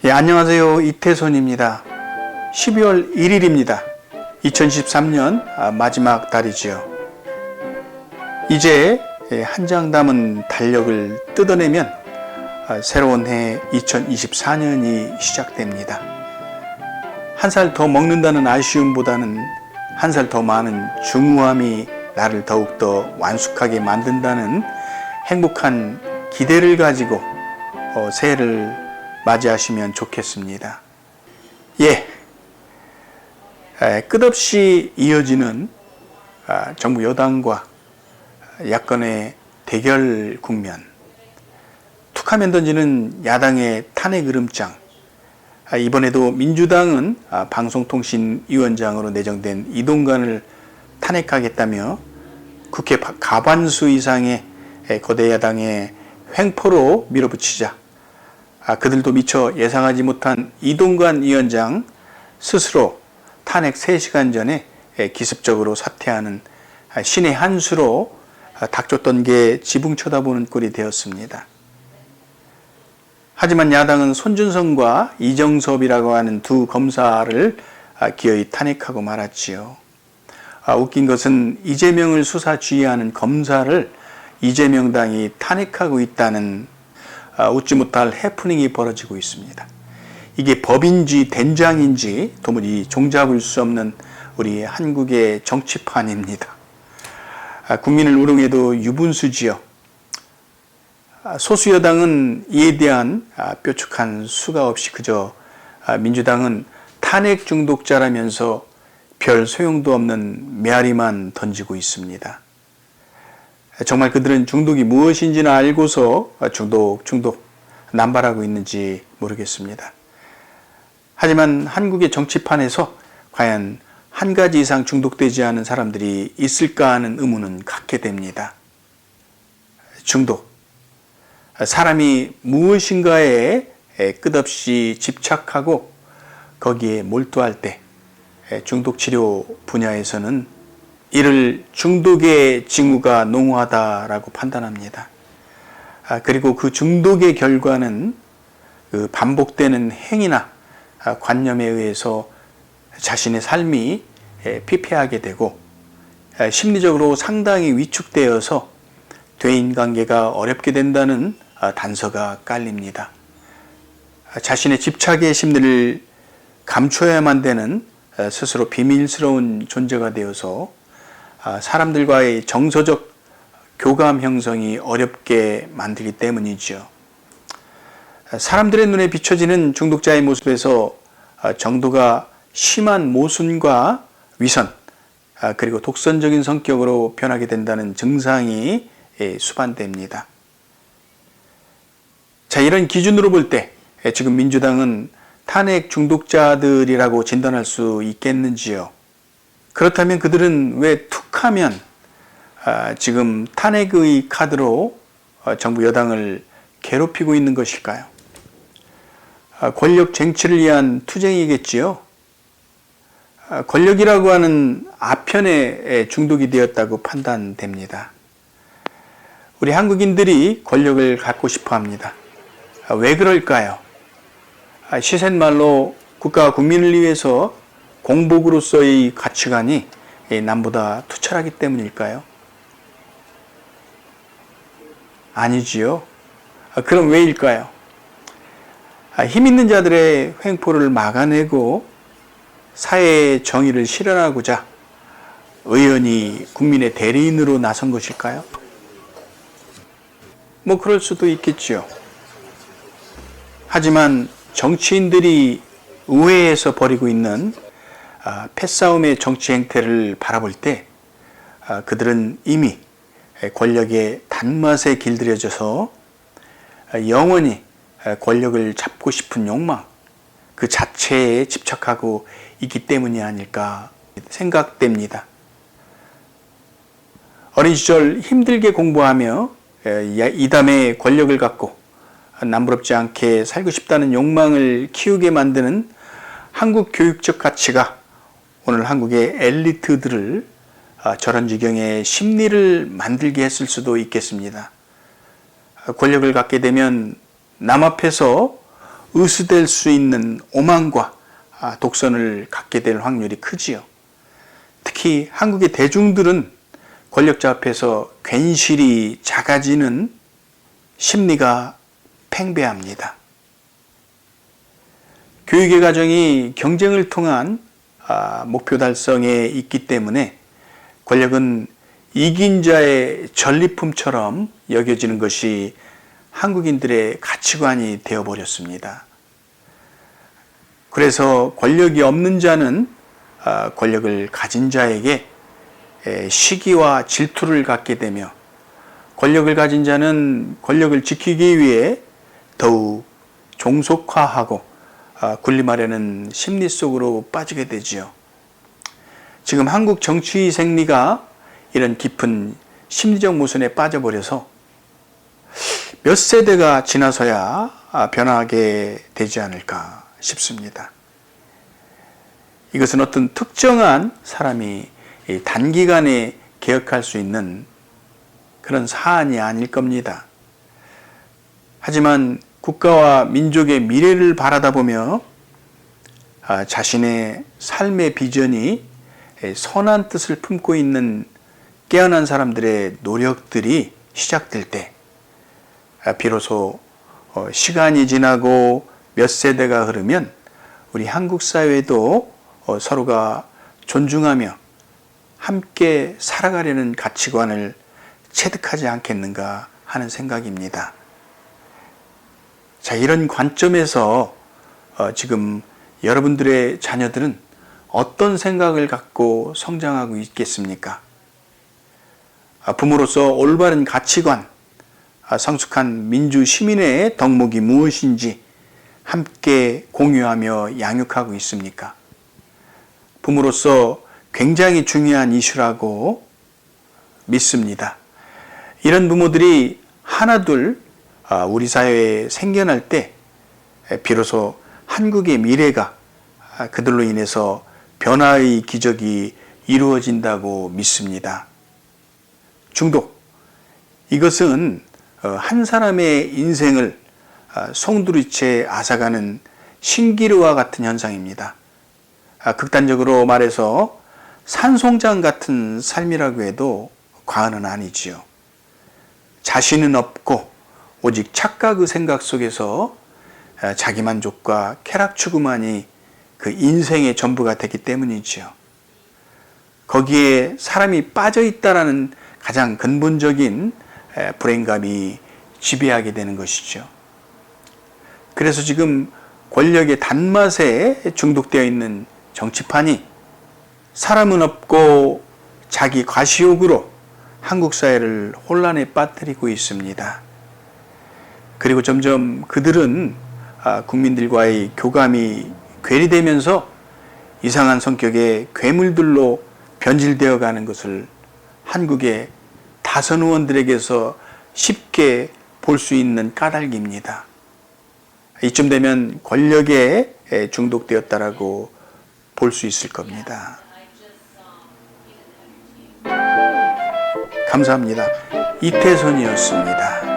안녕하세요. 이태손입니다. 12월 1일입니다. 2013년 마지막 달이지요. 이제 한 장 담은 달력을 뜯어내면 새로운 해 2024년이 시작됩니다. 한 살 더 먹는다는 아쉬움보다는 한 살 더 많은 중후함이 나를 더욱더 완숙하게 만든다는 행복한 기대를 가지고 새해를 맞이하시면 좋겠습니다. 끝없이 이어지는 정부 여당과 야권의 대결 국면, 툭하면 던지는 야당의 탄핵 으름장, 이번에도 민주당은 방송통신위원장으로 내정된 이동관을 탄핵하겠다며 국회 과반수 이상의 거대 야당의 횡포로 밀어붙이자 그들도 미처 예상하지 못한 이동관 위원장 스스로 탄핵 3시간 전에 기습적으로 사퇴하는 신의 한 수로 닥쳤던 게 지붕 쳐다보는 꼴이 되었습니다. 하지만 야당은 손준성과 이정섭이라고 하는 두 검사를 기어이 탄핵하고 말았지요. 웃긴 것은 이재명을 수사 지휘하는 검사를 이재명 당이 탄핵하고 있다는 웃지 못할 해프닝이 벌어지고 있습니다. 이게 법인지 된장인지 도무지 종잡을 수 없는 우리 한국의 정치판입니다. 국민을 우롱해도 유분수지요. 소수 여당은 이에 대한 뾰족한 수가 없이 그저 민주당은 탄핵 중독자라면서 별 소용도 없는 메아리만 던지고 있습니다. 정말 그들은 중독이 무엇인지는 알고서 중독 남발하고 있는지 모르겠습니다. 하지만 한국의 정치판에서 과연 한 가지 이상 중독되지 않은 사람들이 있을까 하는 의문은 갖게 됩니다. 중독. 사람이 무엇인가에 끝없이 집착하고 거기에 몰두할 때 중독치료 분야에서는 이를 중독의 징후가 농후하다라고 판단합니다. 그리고 그 중독의 결과는 그 반복되는 행위나 관념에 의해서 자신의 삶이 피폐하게 되고 심리적으로 상당히 위축되어서 대인관계가 어렵게 된다는 단서가 깔립니다. 자신의 집착의 심리를 감춰야만 되는 스스로 비밀스러운 존재가 되어서 사람들과의 정서적 교감 형성이 어렵게 만들기 때문이죠. 사람들의 눈에 비춰지는 중독자의 모습에서 정도가 심한 모순과 위선, 그리고 독선적인 성격으로 변하게 된다는 증상이 수반됩니다. 자, 이런 기준으로 볼 때 지금 민주당은 탄핵 중독자들이라고 진단할 수 있겠는지요? 그렇다면 그들은 왜 툭하면 지금 탄핵의 카드로 정부 여당을 괴롭히고 있는 것일까요? 권력 쟁취를 위한 투쟁이겠지요. 권력이라고 하는 아편에 중독이 되었다고 판단됩니다. 우리 한국인들이 권력을 갖고 싶어 합니다. 왜 그럴까요? 시센말로 국가와 국민을 위해서 공복으로서의 가치관이 남보다 투철하기 때문일까요? 아니지요. 그럼 왜일까요? 힘 있는 자들의 횡포를 막아내고 사회의 정의를 실현하고자 의원이 국민의 대리인으로 나선 것일까요? 그럴 수도 있겠지요. 하지만 정치인들이 의회에서 벌이고 있는 패싸움의 정치 행태를 바라볼 때 그들은 이미 권력의 단맛에 길들여져서 영원히 권력을 잡고 싶은 욕망 그 자체에 집착하고 있기 때문이 아닐까 생각됩니다. 어린 시절 힘들게 공부하며 이담의 권력을 갖고 남부럽지 않게 살고 싶다는 욕망을 키우게 만드는 한국 교육적 가치가 오늘 한국의 엘리트들을 저런 지경의 심리를 만들게 했을 수도 있겠습니다. 권력을 갖게 되면 남 앞에서 의수될 수 있는 오만과 독선을 갖게 될 확률이 크지요. 특히 한국의 대중들은 권력자 앞에서 괜시리 작아지는 심리가 팽배합니다. 교육의 과정이 경쟁을 통한 목표 달성에 있기 때문에 권력은 이긴 자의 전리품처럼 여겨지는 것이 한국인들의 가치관이 되어버렸습니다. 그래서 권력이 없는 자는 권력을 가진 자에게 시기와 질투를 갖게 되며, 권력을 가진 자는 권력을 지키기 위해 더욱 종속화하고 군림하려는 심리 속으로 빠지게 되지요. 지금 한국 정치 생리가 이런 깊은 심리적 모순에 빠져버려서 몇 세대가 지나서야 변하게 되지 않을까 싶습니다. 이것은 어떤 특정한 사람이 단기간에 개혁할 수 있는 그런 사안이 아닐 겁니다. 하지만 국가와 민족의 미래를 바라다 보며 자신의 삶의 비전이 선한 뜻을 품고 있는 깨어난 사람들의 노력들이 시작될 때 비로소 시간이 지나고 몇 세대가 흐르면 우리 한국 사회도 서로가 존중하며 함께 살아가려는 가치관을 체득하지 않겠는가 하는 생각입니다. 자, 이런 관점에서 지금 여러분들의 자녀들은 어떤 생각을 갖고 성장하고 있겠습니까? 부모로서 올바른 가치관, 성숙한 민주 시민의 덕목이 무엇인지 함께 공유하며 양육하고 있습니까? 부모로서 굉장히 중요한 이슈라고 믿습니다. 이런 부모들이 하나둘 우리 사회에 생겨날 때 비로소 한국의 미래가 그들로 인해서 변화의 기적이 이루어진다고 믿습니다. 중독, 이것은 한 사람의 인생을 송두리째 앗아가는 신기루와 같은 현상입니다. 극단적으로 말해서 산송장 같은 삶이라고 해도 과언은 아니지요. 자신은 없고 오직 착각의 생각 속에서 자기만족과 쾌락 추구만이 그 인생의 전부가 되기 때문이지요. 거기에 사람이 빠져 있다라는 가장 근본적인 불행감이 지배하게 되는 것이죠. 그래서 지금 권력의 단맛에 중독되어 있는 정치판이 사람은 없고 자기 과시욕으로 한국 사회를 혼란에 빠뜨리고 있습니다. 그리고 점점 그들은 국민들과의 교감이 괴리되면서 이상한 성격의 괴물들로 변질되어 가는 것을 한국의 다선 의원들에게서 쉽게 볼 수 있는 까닭입니다. 이쯤 되면 권력에 중독되었다라고 볼 수 있을 겁니다. 감사합니다. 이태선이었습니다.